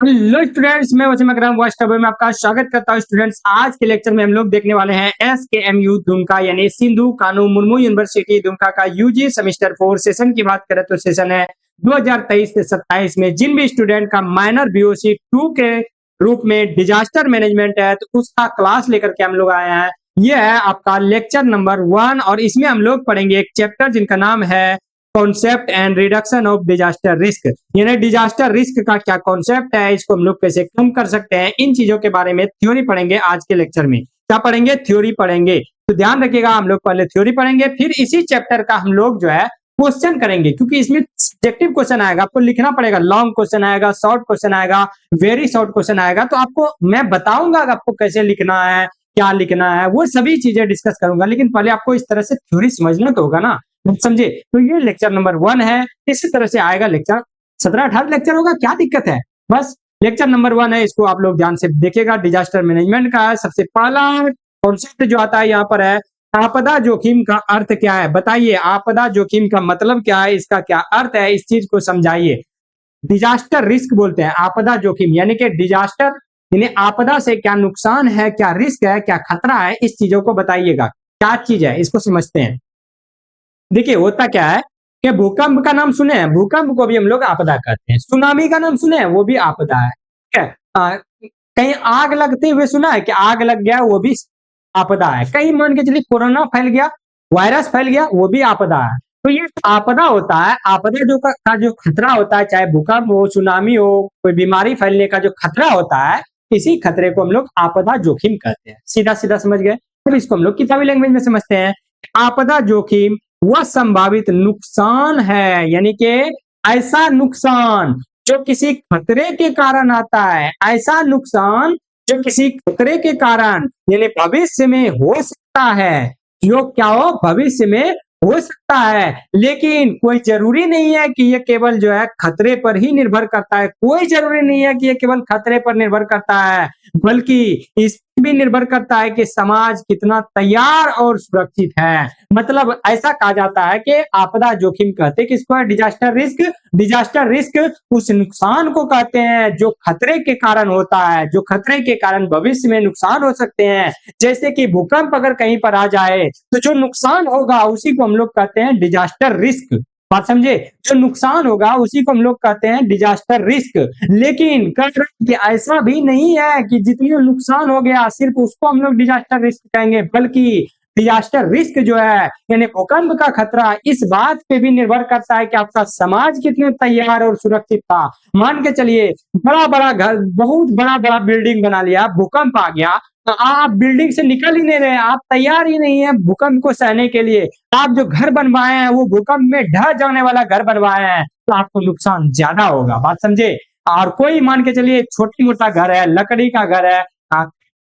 Hello students, मैं वसीम अकरम voice topper में आपका स्वागत करता हूं। स्टूडेंट्स, आज के लेक्चर में हम लोग देखने वाले हैं SKMU दुमका यानी सिंधु कानू मुर्मू यूनिवर्सिटी दुमका का यूजी सेमेस्टर 4 सेशन की बात करें तो सेशन है 2023 से 27 में। जिन भी स्टूडेंट का माइनर BOC 2 के रूप में डिजास्टर मैनेजमेंट है तो उसका क्लास लेकर के हम लोग आए हैं। यह है आपका लेक्चर नंबर 1 और इसमें हम लोग पढ़ेंगे एक चैप्टर जिनका नाम है concept and reduction of disaster risk. यानी डिजास्टर रिस्क का क्या कॉन्सेप्ट है, इसको हम लोग कैसे कम कर सकते हैं, इन चीजों के बारे में थ्योरी पढ़ेंगे आज के लेक्चर में। क्या पढ़ेंगे? थ्योरी पढ़ेंगे। तो ध्यान रखिएगा, हम लोग पहले थ्योरी पढ़ेंगे, फिर इसी चैप्टर का हम लोग जो है क्वेश्चन करेंगे, क्योंकि इसमें सब्जेक्टिव क्वेश्चन आएगा, आपको लिखना पड़ेगा। लॉन्ग क्वेश्चन आएगा, शॉर्ट क्वेश्चन आएगा, वेरी शॉर्ट क्वेश्चन आएगा। तो आपको मैं बताऊंगा आपको कैसे लिखना है, क्या लिखना है, वो सभी चीजें डिस्कस करूंगा। लेकिन पहले आपको इस तरह से थ्योरी समझना तो होगा ना, समझे? तो ये लेक्चर नंबर 1 है। इसी तरह से आएगा लेक्चर 17-18 लेक्चर होगा, क्या दिक्कत है? बस लेक्चर नंबर 1 है, इसको आप लोग ध्यान से देखिएगा। डिजास्टर मैनेजमेंट का है। सबसे पहला कॉन्सेप्ट जो आता है यहाँ पर है आपदा जोखिम का अर्थ क्या है। बताइए, आपदा जोखिम का मतलब क्या है, इसका क्या अर्थ है, इस चीज को समझाइए। डिजास्टर रिस्क बोलते हैं आपदा जोखिम, यानी कि डिजास्टर यानी आपदा से क्या नुकसान है, क्या रिस्क है, क्या खतरा है, इस चीजों को बताइएगा। क्या चीज है, इसको समझते हैं। देखिए, होता क्या है कि भूकंप का नाम सुने हैं, भूकंप को भी हम लोग आपदा कहते हैं। सुनामी का नाम सुने हैं, वो भी आपदा है। ठीक है? कहीं आग लगते हुए सुना है कि आग लग गया, वो भी आपदा है। कहीं मान के चलिए कोरोना फैल गया, वायरस फैल गया, वो भी आपदा है। तो ये आपदा होता है, आपदा जो का जो खतरा होता है, चाहे भूकंप हो, सुनामी हो, कोई बीमारी फैलने का जो खतरा होता है, इसी खतरे को हम लोग आपदा जोखिम कहते हैं। सीधा सीधा समझ गए? तो इसको हम लोग किताबी लैंग्वेज में समझते हैं। आपदा जोखिम वह संभावित नुकसान है, यानी कि ऐसा नुकसान जो किसी खतरे के कारण आता है, ऐसा नुकसान जो किसी खतरे के कारण यानी भविष्य में हो सकता है। जो क्या हो, भविष्य में हो सकता है, लेकिन कोई जरूरी नहीं है कि ये केवल जो है खतरे पर ही निर्भर करता है। कोई जरूरी नहीं है कि ये केवल खतरे पर निर्भर करता है, बल्कि इस भी निर्भर करता है कि समाज कितना तैयार और सुरक्षित है। मतलब ऐसा कहा जाता है कि आपदा जोखिम कहते हैं किसको है? Disaster risk. डिजास्टर रिस्क उस नुकसान को कहते हैं जो खतरे के कारण होता है, जो खतरे के कारण भविष्य में नुकसान हो सकते हैं। जैसे कि भूकंप अगर कहीं पर आ जाए तो जो नुकसान होगा उसी को हम लोग कहते हैं डिजास्टर रिस्क। बात समझे? जो नुकसान होगा उसी को हम लोग कहते हैं डिजास्टर रिस्क। लेकिन कि ऐसा भी नहीं है कि जितनी नुकसान हो गया सिर्फ उसको हम लोग डिजास्टर रिस्क कहेंगे, बल्कि डिजास्टर रिस्क जो है यानी भूकंप का खतरा इस बात पे भी निर्भर करता है कि आपका समाज कितने तैयार और सुरक्षित था। मान के चलिए, बड़ा बड़ा घर, बहुत बड़ा बड़ा बिल्डिंग बना लिया, भूकंप आ गया तो आप बिल्डिंग से निकल ही नहीं रहे, आप तैयार ही नहीं है भूकंप को सहने के लिए। आप जो घर बनवाए हैं वो भूकंप में ढह जाने वाला घर बनवाए हैं, तो आपको नुकसान ज्यादा होगा। बात समझे? और कोई मान के चलिए छोटी मोटा घर है, लकड़ी का घर है,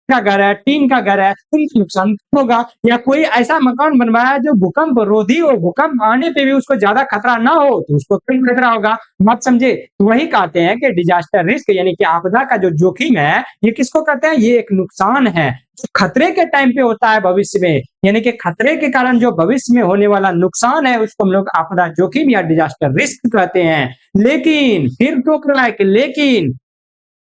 का घर है, टीन का घर है, उनको नुकसान होगा। या कोई ऐसा मकान बनवाया है जो भूकंप रोधी हो, भूकंप आने पे भी उसको ज्यादा खतरा ना हो, तो उसको कम खतरा होगा। मत समझे? तो वही कहते हैं कि डिजास्टर रिस्क यानी कि आपदा का जो जोखिम है, ये किसको कहते हैं? ये एक नुकसान है जो खतरे के टाइम पे होता है भविष्य में, यानी कि खतरे के कारण जो भविष्य में होने वाला नुकसान है उसको हम लोग आपदा जोखिम या डिजास्टर रिस्क कहते हैं। लेकिन फिर तो क्या है कि लेकिन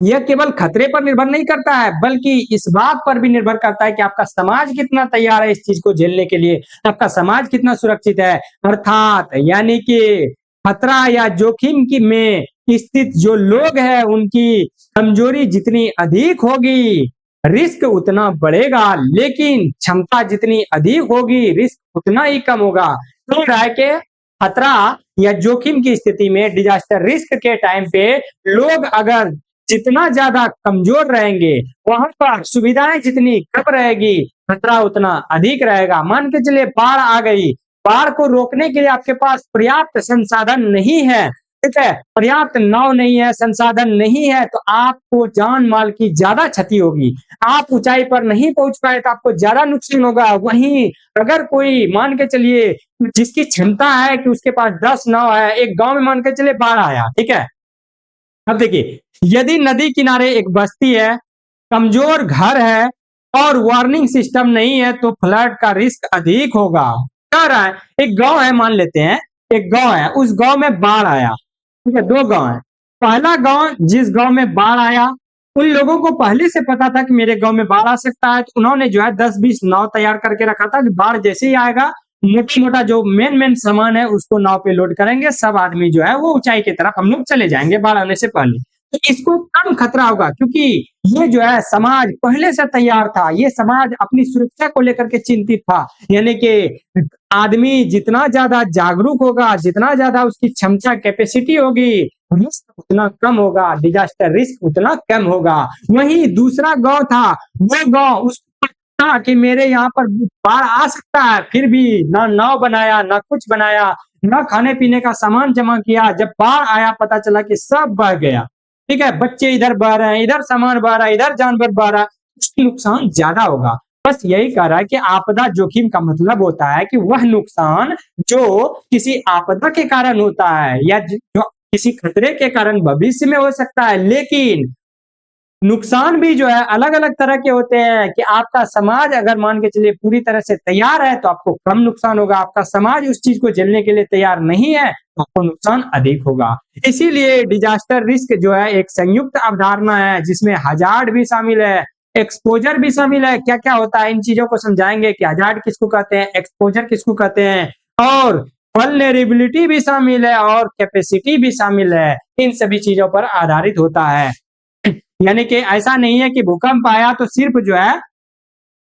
यह केवल खतरे पर निर्भर नहीं करता है, बल्कि इस बात पर भी निर्भर करता है कि आपका समाज कितना तैयार है इस चीज को झेलने के लिए, आपका समाज कितना सुरक्षित है। अर्थात यानी कि खतरा या जोखिम की में स्थित जो लोग हैं उनकी कमजोरी जितनी अधिक होगी रिस्क उतना बढ़ेगा, लेकिन क्षमता जितनी अधिक होगी रिस्क उतना ही कम होगा। तो रहा है कि खतरा या जोखिम की स्थिति में डिजास्टर रिस्क के टाइम पे लोग अगर जितना ज्यादा कमजोर रहेंगे, वहां पर सुविधाएं जितनी कम रहेगी, खतरा उतना अधिक रहेगा। मान के चलिए बाढ़ आ गई, बाढ़ को रोकने के लिए आपके पास पर्याप्त संसाधन नहीं है, ठीक है, पर्याप्त नाव नहीं है, संसाधन नहीं है, तो आपको जान माल की ज्यादा क्षति होगी। आप ऊंचाई पर नहीं पहुंच पाए तो आपको ज्यादा नुकसान होगा। वहीं अगर कोई मान के चलिए जिसकी क्षमता है कि उसके पास 10 नाव है, एक गांव में मान के चलिए बाढ़ आया, ठीक है, अब देखिए, यदि नदी किनारे एक बस्ती है, कमजोर घर है और वार्निंग सिस्टम नहीं है तो फ्लड का रिस्क अधिक होगा। कह रहा है एक गांव है, मान लेते हैं एक गांव है, उस गांव में बाढ़ आया, ठीक है, 2 गांव है। पहला गांव जिस गांव में बाढ़ आया, उन लोगों को पहले से पता था कि मेरे गांव में बाढ़ आ सकता है, तो उन्होंने जो है 10-20 नाव तैयार करके रखा था कि बाढ़ जैसे ही आएगा, मोटा-मोटा जो मेन सामान है उसको नाव पे लोड करेंगे, सब आदमी जो है वो ऊंचाई की तरफ हम लोग चले जाएंगे बाढ़ आने से पहले। तो इसको कम खतरा होगा, क्योंकि ये जो है समाज पहले से तैयार था, ये समाज अपनी सुरक्षा को लेकर के चिंतित था। यानी कि आदमी जितना ज्यादा जागरूक होगा, जितना ज्यादा उसकी क्षमता कैपेसिटी होगी, रिस्क उतना कम होगा, डिजास्टर रिस्क उतना कम होगा। वहीं दूसरा गांव था, वो गांव उसको था कि मेरे यहाँ पर बाढ़ आ सकता है, फिर भी ना नाव बनाया, ना कुछ बनाया, ना खाने पीने का सामान जमा किया। जब बाढ़ आया पता चला कि सब बह गया। ठीक है, बच्चे इधर बह रहे हैं, इधर सामान बह रहा है, इधर जानवर बह रहा है, उसकी नुकसान ज्यादा होगा। बस यही कह रहा है कि आपदा जोखिम का मतलब होता है कि वह नुकसान जो किसी आपदा के कारण होता है या जो किसी खतरे के कारण भविष्य में हो सकता है, लेकिन नुकसान भी जो है अलग-अलग तरह के होते हैं कि आपका समाज अगर मान के चलिए पूरी तरह से तैयार है, तो आपको कम नुकसान होगा। आपका समाज उस चीज़ को झेलने के लिए तैयार नहीं है, तो आपको नुकसान अधिक होगा। इसीलिए डिजास्टर रिस्क जो है एक संयुक्त अवधारणा है, जिसमें हज़ार्ड भी शामिल है, एक्सपोज़र भी शामिल है। क्या-क्या होता है इन चीज़ों को समझाएँगे कि हज़ार्ड किसको कहते हैं, एक्सपोज़र किसको कहते हैं, और वल्नरेबिलिटी भी शामिल है और कैपेसिटी भी शामिल है। इन सभी चीज़ों पर आधारित होता है। यानी कि ऐसा नहीं है कि भूकंप आया तो सिर्फ जो है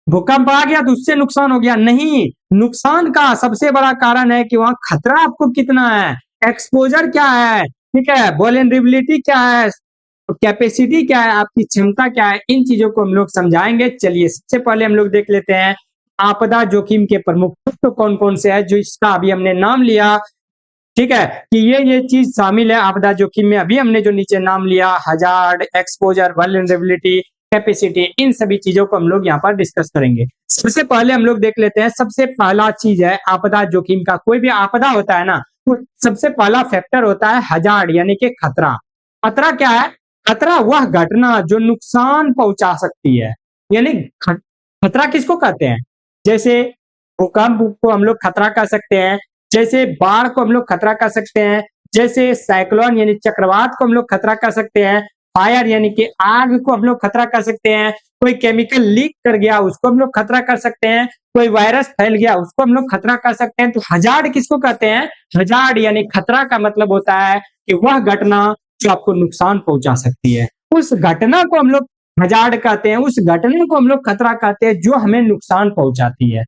भूकंप आ गया तो उससे नुकसान हो गया, नहीं। नुकसान का सबसे बड़ा कारण है कि वहां खतरा आपको कितना है, एक्सपोजर क्या है, ठीक है, वल्नरेबिलिटी क्या है, कैपेसिटी क्या है, आपकी क्षमता क्या है। इन चीजों को हम लोग समझाएंगे। चलिए सबसे पहले हम लोग देख लेते हैं आपदा जोखिम के प्रमुख तत्व कौन कौन से है, जो इसका अभी हमने नाम लिया। ठीक है, कि ये चीज शामिल है आपदा जोखिम में। अभी हमने जो नीचे नाम लिया, हजार्ड, एक्सपोजर, वल्नरेबिलिटी, कैपेसिटी, इन सभी चीजों को हम लोग यहाँ पर डिस्कस करेंगे। सबसे पहले हम लोग देख लेते हैं, सबसे पहला चीज है आपदा जोखिम का। कोई भी आपदा होता है ना, तो सबसे पहला फैक्टर होता है हजार्ड, यानी कि खतरा। खतरा क्या है? खतरा वह घटना जो नुकसान पहुंचा सकती है। यानी खतरा किसको कहते हैं? जैसे भूकंप को हम लोग खतरा कह सकते हैं, जैसे बाढ़ को हम लोग खतरा कह सकते हैं, जैसे साइक्लोन यानी चक्रवात को हम लोग खतरा कह सकते हैं, फायर यानी कि आग को हम लोग खतरा कह सकते हैं, कोई केमिकल लीक कर गया उसको हम लोग खतरा कर सकते हैं, कोई वायरस फैल गया उसको हम लोग खतरा कर सकते हैं। तो हजार्ड किसको कहते हैं? हजार्ड यानी खतरा का मतलब होता है कि वह घटना जो आपको नुकसान पहुंचा सकती है, उस घटना को हम लोग हजार्ड कहते हैं, उस घटना को हम लोग खतरा कहते हैं जो हमें नुकसान पहुंचाती है।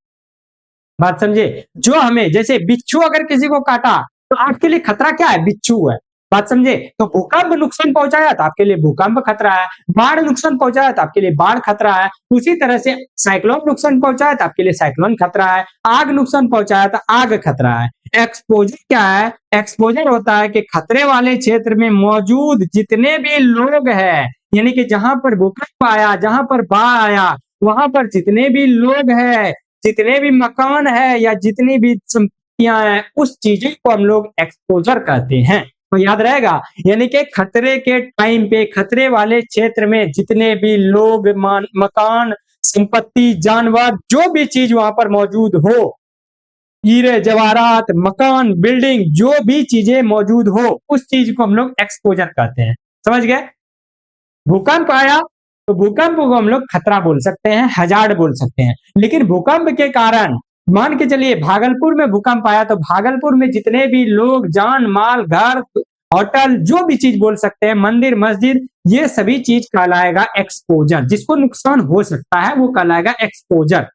बात समझे? जो हमें जैसे बिच्छू अगर किसी को काटा तो आपके लिए खतरा क्या है? बिच्छू है। बात समझे? तो भूकंप नुकसान पहुंचाया तो आपके लिए भूकंप खतरा है, बाढ़ नुकसान पहुंचाया तो आपके लिए बाढ़ खतरा है, उसी तरह से साइक्लोन नुकसान पहुंचाया तो आपके लिए साइक्लोन खतरा है, आग नुकसान पहुंचाया तो आग खतरा है। एक्सपोजर क्या है? एक्सपोजर होता है कि खतरे वाले क्षेत्र में मौजूद जितने भी लोग हैं, यानी कि जहां पर भूकंप आया, जहां पर बाढ़ आया, वहां पर जितने भी लोग हैं, जितने भी मकान है या जितनी भी संपत्तियां हैं, उस चीजें को हम लोग एक्सपोजर कहते हैं। तो याद रहेगा, यानी कि खतरे के टाइम पे खतरे वाले क्षेत्र में जितने भी लोग, मकान, संपत्ति, जानवर, जो भी चीज वहां पर मौजूद हो, हीरे जवाहरात, मकान, बिल्डिंग, जो भी चीजें मौजूद हो, उस चीज को हम लोग एक्सपोजर कहते हैं। समझ गए? भूकंप आया तो भूकंप को हम लोग खतरा बोल सकते हैं, हजार्ड बोल सकते हैं। लेकिन भूकंप के कारण मान के चलिए भागलपुर में भूकंप आया तो भागलपुर में जितने भी लोग, जान माल, घर, होटल, जो भी चीज बोल सकते हैं, मंदिर, मस्जिद, ये सभी चीज कहलाएगा एक्सपोजर। जिसको नुकसान हो सकता है वो कहलाएगा एक्सपोजर।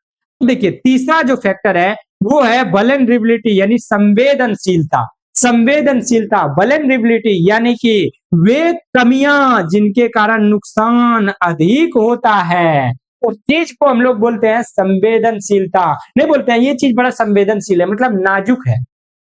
देखिए तीसरा जो फैक्टर है वो है वल्नरेबिलिटी, यानी संवेदनशीलता। संवेदनशीलता, वल्नरेबिलिटी यानी कि वे कमियां जिनके कारण नुकसान अधिक होता है, उस चीज को हम लोग बोलते हैं संवेदनशीलता। नहीं बोलते हैं ये चीज बड़ा संवेदनशील है, मतलब नाजुक है,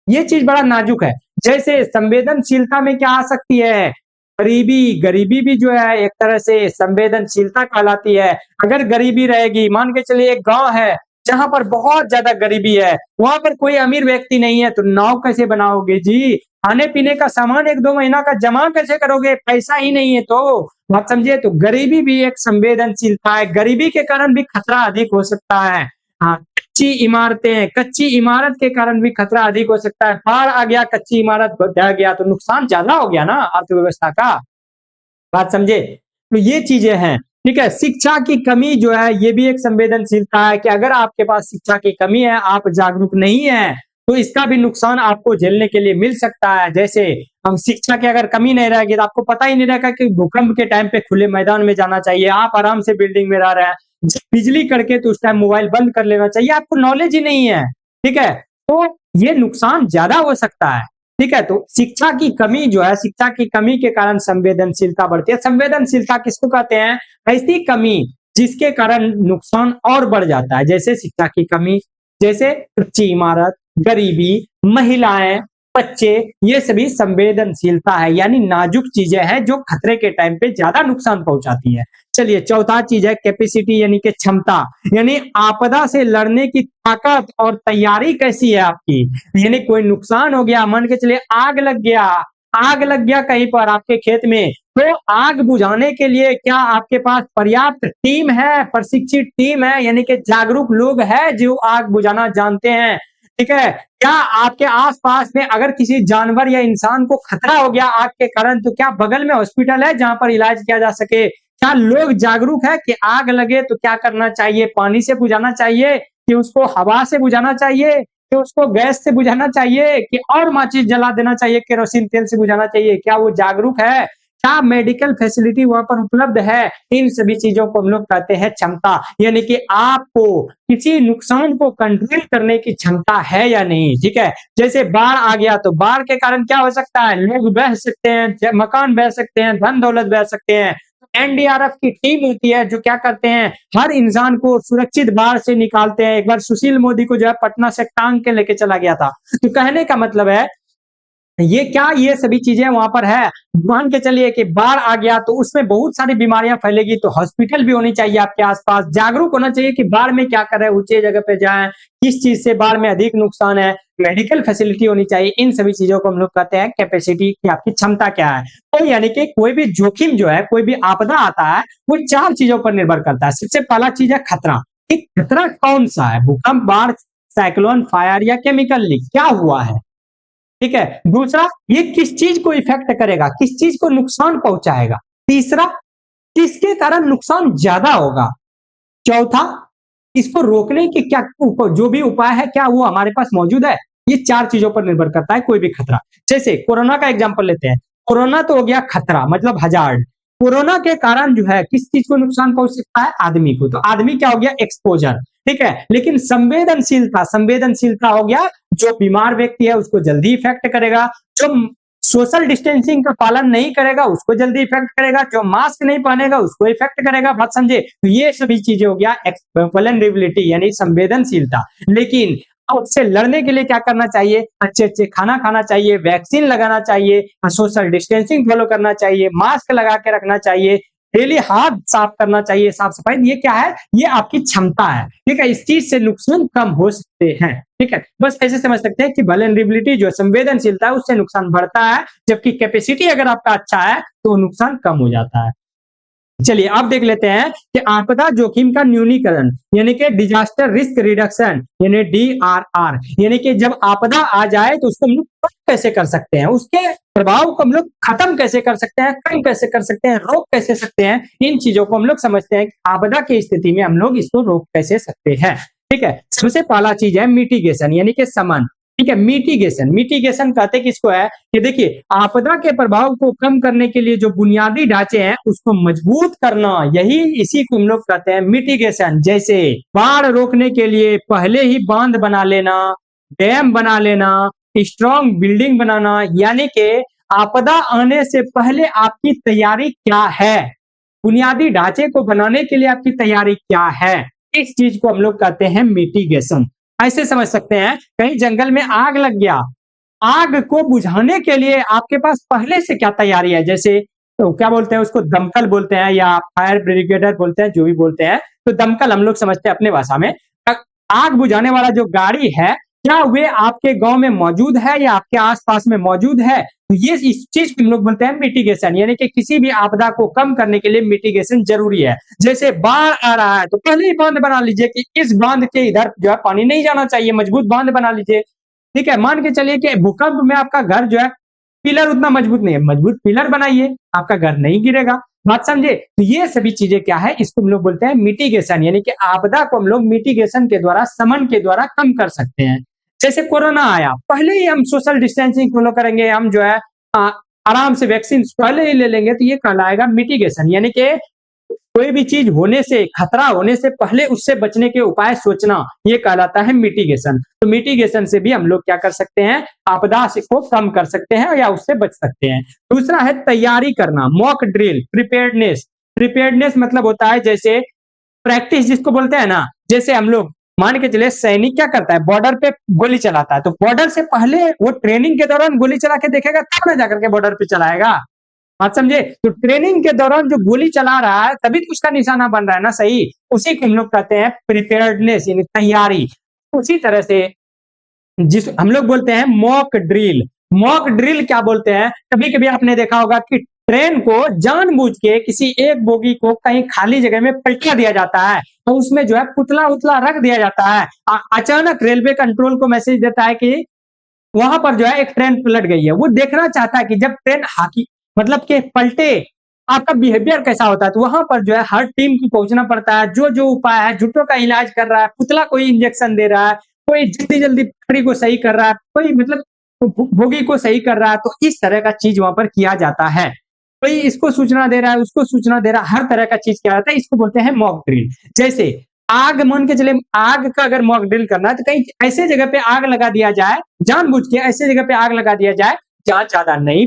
ये चीज बड़ा नाजुक है। जैसे संवेदनशीलता में क्या आ सकती है? गरीबी, गरीबी भी जो है एक तरह से संवेदनशीलता कहलाती है। अगर गरीबी रहेगी, मान के चलिए एक गांव है जहां पर बहुत ज्यादा गरीबी है, वहां पर कोई अमीर व्यक्ति नहीं है, तो नाव कैसे बनाओगे जी? खाने पीने का सामान 1-2 महीना का जमा कैसे करोगे? पैसा ही नहीं है तो। बात समझिए? तो गरीबी भी एक संवेदनशीलता है, गरीबी के कारण भी खतरा अधिक हो सकता है। हाँ, कच्ची इमारतें, कच्ची इमारत के कारण भी खतरा अधिक हो सकता है। बाढ़ आ गया, कच्ची इमारत ढह गया तो नुकसान ज्यादा हो गया ना अर्थव्यवस्था का। बात समझे? तो ये चीजें हैं, ठीक है। शिक्षा की कमी जो है ये भी एक संवेदनशीलता है कि अगर आपके पास शिक्षा की कमी है, आप जागरूक नहीं है, तो इसका भी नुकसान आपको झेलने के लिए मिल सकता है। जैसे हम शिक्षा की अगर कमी नहीं रहेगी तो आपको पता ही नहीं रहेगा कि भूकंप के टाइम पे खुले मैदान में जाना चाहिए। आप आराम से बिल्डिंग में रह रहे हैं, जब बिजली कड़के तो उस टाइम मोबाइल बंद कर लेना चाहिए, आपको नॉलेज ही नहीं है, ठीक है। तो ये नुकसान ज्यादा हो सकता है, ठीक है। तो शिक्षा की कमी जो है, शिक्षा की कमी के कारण संवेदनशीलता बढ़ती है। संवेदनशीलता किसको कहते हैं? ऐसी कमी जिसके कारण नुकसान और बढ़ जाता है। जैसे शिक्षा की कमी, जैसे कच्ची इमारत, गरीबी, महिलाएं, बच्चे, ये सभी संवेदनशीलता है, यानी नाजुक चीजें हैं जो खतरे के टाइम पे ज्यादा नुकसान पहुंचाती है। चलिए, चौथा चीज है कैपेसिटी, यानी कि क्षमता, यानी आपदा से लड़ने की ताकत और तैयारी कैसी है आपकी। यानी कोई नुकसान हो गया, मान के चलिए आग लग गया कहीं पर आपके खेत में, तो आग बुझाने के लिए क्या आपके पास पर्याप्त टीम है, प्रशिक्षित टीम है, यानी कि जागरूक लोग हैं जो आग बुझाना जानते हैं, ठीक है। क्या आपके आसपास में अगर किसी जानवर या इंसान को खतरा हो गया आग के कारण, तो क्या बगल में हॉस्पिटल है जहां पर इलाज किया जा सके? क्या लोग जागरूक है कि आग लगे तो क्या करना चाहिए? पानी से बुझाना चाहिए कि उसको हवा से बुझाना चाहिए कि उसको गैस से बुझाना चाहिए कि और माचिस जला देना चाहिए, केरोसिन तेल से बुझाना चाहिए? क्या वो जागरूक है? क्या मेडिकल फैसिलिटी वहां पर उपलब्ध है? इन सभी चीजों को हम लोग कहते हैं क्षमता, यानी कि आपको किसी नुकसान को कंट्रोल करने की क्षमता है या नहीं, ठीक है। जैसे बाढ़ आ गया तो बाढ़ के कारण क्या हो सकता है? लोग बह सकते हैं, मकान बह सकते हैं, धन दौलत बह सकते हैं। एनडीआरएफ की टीम होती है जो क्या करते हैं, हर इंसान को सुरक्षित बाढ़ से निकालते हैं। एक बार सुशील मोदी को जो है पटना से टांग के लेके चला गया था। तो कहने का मतलब है ये सभी चीजें वहां पर है। मान के चलिए कि बाढ़ आ गया तो उसमें बहुत सारी बीमारियां फैलेगी, तो हॉस्पिटल भी होनी चाहिए आपके आसपास। जागरूक होना चाहिए कि बाढ़ में क्या कर रहे हैं, ऊंचे जगह पे जाएं, किस चीज से बाढ़ में अधिक नुकसान है, मेडिकल फैसिलिटी होनी चाहिए। इन सभी चीजों को हम लोग कहते हैं कैपेसिटी, की आपकी क्षमता क्या है। तो यानी कि कोई भी जोखिम जो है, कोई भी आपदा आता है, वो 4 चीजों पर निर्भर करता है। सबसे पहला चीज है खतरा। कि खतरा कौन सा है? भूकंप, बाढ़, साइक्लोन, फायर या केमिकल लीक, क्या हुआ है, ठीक है। दूसरा, ये किस चीज को इफेक्ट करेगा, किस चीज को नुकसान पहुंचाएगा। तीसरा, किसके कारण नुकसान ज्यादा होगा। चौथा, इसको रोकने के क्या जो भी उपाय है, क्या वो हमारे पास मौजूद है। ये 4 चीजों पर निर्भर करता है कोई भी खतरा। जैसे कोरोना का एग्जांपल लेते हैं। कोरोना तो हो गया खतरा, मतलब हजार्ड। कोरोना के कारण जो है किस चीज को नुकसान पहुंच सकता है? आदमी को। तो आदमी क्या हो गया? एक्सपोजर, ठीक है। लेकिन संवेदनशीलता, संवेदनशीलता हो गया जो बीमार व्यक्ति है उसको जल्दी इफेक्ट करेगा, जो सोशल डिस्टेंसिंग का पालन नहीं करेगा उसको जल्दी इफेक्ट करेगा, जो मास्क नहीं पहनेगा उसको इफेक्ट करेगा। बात समझे? तो ये सभी चीजें हो गया वल्नरेबिलिटी, यानी संवेदनशीलता। लेकिन उससे लड़ने के लिए क्या करना चाहिए? अच्छे अच्छे खाना खाना चाहिए, वैक्सीन लगाना चाहिए, सोशल डिस्टेंसिंग फॉलो करना चाहिए, मास्क लगा के रखना चाहिए, डेली हाथ साफ करना चाहिए, साफ सफाई। ये क्या है? ये आपकी क्षमता है, ठीक है। इस चीज से नुकसान कम हो सकते हैं, ठीक है। बस ऐसे समझ सकते हैं कि वल्नरेबिलिटी जो संवेदनशीलता है उससे नुकसान बढ़ता है, जबकि कैपेसिटी अगर आपका अच्छा है तो नुकसान कम हो जाता है। चलिए अब देख लेते हैं कि आपदा जोखिम का न्यूनीकरण, यानी कि डिजास्टर रिस्क रिडक्शन, यानी DRR, यानी कि जब आपदा आ जाए तो उसको हम लोग कम कैसे कर सकते हैं, उसके प्रभाव को हम लोग खत्म कैसे कर सकते हैं, कम कैसे कर सकते हैं, रोक कैसे सकते हैं। इन चीजों को हम लोग समझते हैं कि आपदा की स्थिति में हम लोग इसको रोक कैसे सकते हैं, ठीक है। सबसे पहला चीज है मिटिगेशन, यानी कि शमन, ठीक है। मिटिगेशन, मिटिगेशन कहते किसको है कि देखिए, आपदा के प्रभाव को कम करने के लिए जो बुनियादी ढांचे हैं उसको मजबूत करना, यही इसी को हम लोग कहते हैं मिटिगेशन। जैसे बाढ़ रोकने के लिए पहले ही बांध बना लेना, डैम बना लेना, स्ट्रॉन्ग बिल्डिंग बनाना, यानी कि आपदा आने से पहले आपकी तैयारी क्या है, बुनियादी ढांचे को बनाने के लिए आपकी तैयारी क्या है, इस चीज को हम लोग कहते हैं मिटिगेशन। ऐसे समझ सकते हैं, कहीं जंगल में आग लग गया, आग को बुझाने के लिए आपके पास पहले से क्या तैयारी है। जैसे तो क्या बोलते हैं उसको, दमकल बोलते हैं या फायर ब्रिगेडर बोलते हैं, जो भी बोलते हैं। तो दमकल हम लोग समझते हैं अपने भाषा में। आग बुझाने वाला जो गाड़ी है क्या वे आपके गांव में मौजूद है या आपके आसपास में मौजूद है? तो ये इस चीज को हम लोग बोलते हैं मिटिगेशन, यानी कि किसी भी आपदा को कम करने के लिए मिटिगेशन जरूरी है। जैसे बाढ़ आ रहा है तो पहले ही बांध बना लीजिए कि इस बांध के इधर जो है पानी नहीं जाना चाहिए, मजबूत बांध बना लीजिए। ठीक है, मान के चलिए कि भूकंप में आपका घर जो है पिलर उतना मजबूत नहीं है, मजबूत पिलर बनाइए, आपका घर नहीं गिरेगा। बात समझे? तो ये सभी चीजें क्या है, इसको हम लोग बोलते हैं मिटिगेशन, यानी कि आपदा को हम लोग मिटिगेशन के द्वारा, समन के द्वारा कम कर सकते हैं। जैसे कोरोना आया, पहले ही हम सोशल डिस्टेंसिंग फॉलो करेंगे, हम जो है अ, आराम से वैक्सीन पहले ही ले लेंगे, तो ये कहलाएगा मिटिगेशन, यानी कि कोई भी चीज होने से, खतरा होने से पहले उससे बचने के उपाय सोचना, ये कहलाता है मिटिगेशन। तो मिटिगेशन से भी हम लोग क्या कर सकते हैं, आपदा से को कम कर सकते हैं या उससे बच सकते हैं। दूसरा है तैयारी करना, मॉक ड्रिल, प्रिपेयर्डनेस। प्रिपेयर्डनेस मतलब होता है जैसे प्रैक्टिस जिसको बोलते हैं ना, जैसे हम लोग मान के चले सैनिक क्या करता है, बॉर्डर पे गोली चलाता है, तो बॉर्डर से पहले वो ट्रेनिंग के दौरान गोली चला के देखेगा तब ना जाकर के बॉर्डर पे चलाएगा। बात समझे? तो ट्रेनिंग के दौरान जो गोली चला रहा है तभी तो उसका निशाना बन रहा है ना, सही। उसी को हम लोग कहते हैं प्रिपेयर्डनेस, यानी तैयारी। उसी तरह से जिस हम लोग बोलते हैं मॉक ड्रिल। मॉक ड्रिल क्या बोलते हैं, कभी कभी आपने देखा होगा कि ट्रेन को जानबूझ के किसी एक बोगी को कहीं खाली जगह में पलटा दिया जाता है, तो उसमें जो है पुतला उतला रख दिया जाता है। अचानक रेलवे कंट्रोल को मैसेज देता है कि वहां पर जो है एक ट्रेन पलट गई है। वो देखना चाहता है कि जब ट्रेन हाकी मतलब के पलटे आपका बिहेवियर कैसा होता है, तो वहां पर जो है हर टीम को पहुंचना पड़ता है। जो जो उपाय है, जुटों का इलाज कर रहा है, पुतला कोई इंजेक्शन दे रहा है, कोई जल्दी जल्दी पटरी को सही कर रहा है, कोई मतलब बोगी को सही कर रहा है। तो इस तरह का चीज वहां पर किया जाता है। कोई इसको सूचना दे रहा है, उसको सूचना दे रहा है, हर तरह का चीज किया जाता है। इसको बोलते हैं मॉक ड्रिल। जैसे आग, मान के चले आग का अगर मॉक ड्रिल करना है, तो कहीं ऐसे जगह पे आग लगा दिया जाए, जानबूझ के ऐसे जगह पे आग लगा दिया जाए जहां ज्यादा नहीं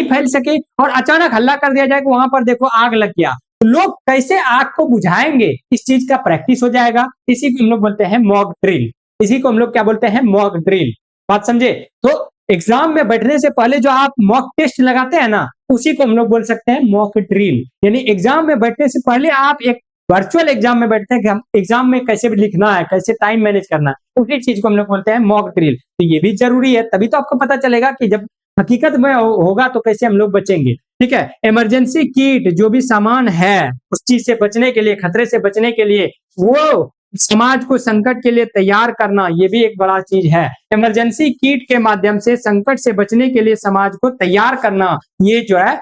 फैल सके और अचानक हल्ला कर दिया जाए कि वहां पर देखो आग लग गया, तो लोग कैसे आग को बुझाएंगे, इस चीज का प्रैक्टिस हो जाएगा। इसी को हम लोग बोलते हैं मॉक ड्रिल। इसी को हम लोग क्या बोलते हैं, मॉक ड्रिल। बात समझे? तो एग्जाम में बैठने से पहले जो आप मॉक टेस्ट लगाते हैं ना, उसी को हम लोग बोल सकते हैं मॉक ड्रिल। यानी एग्जाम में बैठने से पहले आप एक वर्चुअल एग्जाम में बैठते हैं कि हम एग्जाम में कैसे भी लिखना है, कैसे टाइम मैनेज करना है, उसी चीज को हम लोग बोलते हैं मॉक ड्रिल। तो ये भी जरूरी है, तभी तो आपको पता चलेगा कि जब हकीकत में होगा तो कैसे हम लोग बचेंगे। ठीक है, इमरजेंसी किट जो भी सामान है उस चीज से बचने के लिए, खतरे से बचने के लिए, वो समाज को संकट के लिए तैयार करना, ये भी एक बड़ा चीज है। इमरजेंसी किट के माध्यम से संकट से बचने के लिए समाज को तैयार करना, ये जो है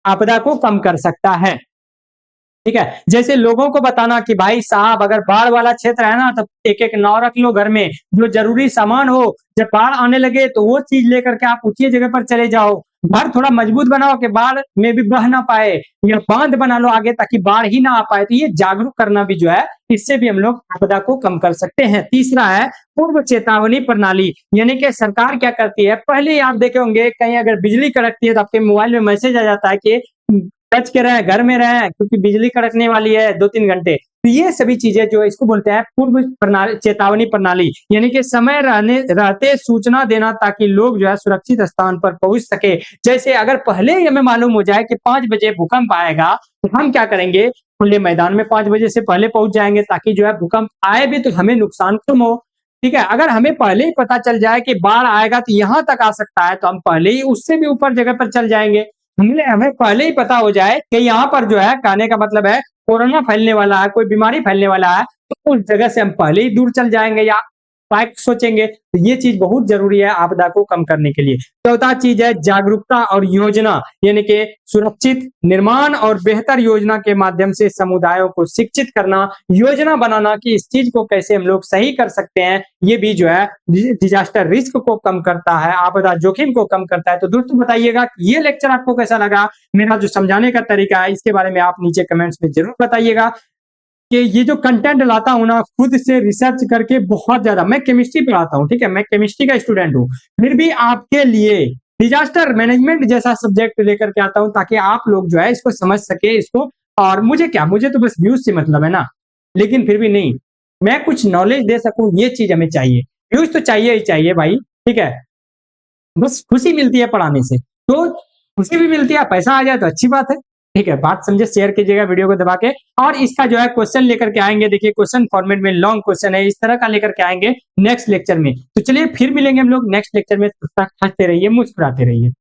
आपदा को कम कर सकता है। ठीक है, जैसे लोगों को बताना कि भाई साहब अगर बाढ़ वाला क्षेत्र है ना, तो एक एक नाव रख लो घर में, जो जरूरी सामान हो, जब बाढ़ आने लगे तो वो चीज लेकर के आप ऊंची जगह पर चले जाओ। घर थोड़ा मजबूत बनाओ कि बाढ़ में भी बह ना पाए, या बांध बना लो आगे ताकि बाढ़ ही ना आ पाए। तो ये जागरूक करना भी जो है, इससे भी हम लोग आपदा को कम कर सकते हैं। तीसरा है पूर्व चेतावनी प्रणाली, यानी कि सरकार क्या करती है, पहले ही आप देखे होंगे कहीं अगर बिजली कड़कती है तो आपके मोबाइल में मैसेज आ जाता है कि बच के रहे, घर में रहे, क्योंकि बिजली कड़कने वाली है 2-3 घंटे। तो ये सभी चीजें जो इसको बोलते हैं पूर्व प्रणाली, चेतावनी प्रणाली, यानी कि समय रहते सूचना देना ताकि लोग जो है सुरक्षित स्थान पर पहुंच सके। जैसे अगर पहले ही हमें मालूम हो जाए कि 5 बजे भूकंप आएगा, तो हम क्या करेंगे, खुले मैदान में 5 बजे से पहले पहुंच जाएंगे, ताकि जो है भूकंप आए भी तो हमें नुकसान कम हो। ठीक है, अगर हमें पहले ही पता चल जाए कि बाढ़ आएगा तो यहाँ तक आ सकता है, तो हम पहले ही उससे भी ऊपर जगह पर चल जाएंगे। हमें पहले ही पता हो जाए कि यहाँ पर जो है, कहने का मतलब है कोरोना फैलने वाला है, कोई बीमारी फैलने वाला है, तो उस जगह से हम पहले ही दूर चल जाएंगे या उपाय सोचेंगे। तो ये चीज बहुत जरूरी है आपदा को कम करने के लिए। चौथा चीज है जागरूकता और योजना, यानी कि सुरक्षित निर्माण और बेहतर योजना के माध्यम से समुदायों को शिक्षित करना, योजना बनाना कि इस चीज को कैसे हम लोग सही कर सकते हैं। ये भी जो है डिजास्टर रिस्क को कम करता है, आपदा जोखिम को कम करता है। तो दोस्तों बताइएगा कि ये लेक्चर आपको कैसा लगा, मेरा जो समझाने का तरीका है, इसके बारे में आप नीचे कमेंट्स में जरूर बताइएगा। कि ये जो कंटेंट लाता हूँ ना, खुद से रिसर्च करके बहुत ज्यादा, मैं केमिस्ट्री पढ़ाता हूँ, ठीक है, मैं केमिस्ट्री का स्टूडेंट हूँ, फिर भी आपके लिए डिजास्टर मैनेजमेंट जैसा सब्जेक्ट लेकर के आता हूँ, ताकि आप लोग जो है इसको समझ सके इसको। और मुझे क्या, मुझे तो बस व्यूज से मतलब है ना, लेकिन फिर भी नहीं, मैं कुछ नॉलेज दे सकूं, ये चीज हमें चाहिए। व्यूज तो चाहिए ही चाहिए भाई, ठीक है, बस खुशी मिलती है पढ़ाने से, तो खुशी भी मिलती है, पैसा आ जाए तो अच्छी बात है। ठीक है, बात समझे, शेयर कीजिएगा वीडियो को दबा के। और इसका जो है क्वेश्चन लेकर के आएंगे, देखिए क्वेश्चन फॉर्मेट में लॉन्ग क्वेश्चन है, इस तरह का लेकर के आएंगे नेक्स्ट लेक्चर में। तो चलिए फिर मिलेंगे हम लोग नेक्स्ट लेक्चर में, तब तक हंसते रहिए, मुस्कुराते रहिए।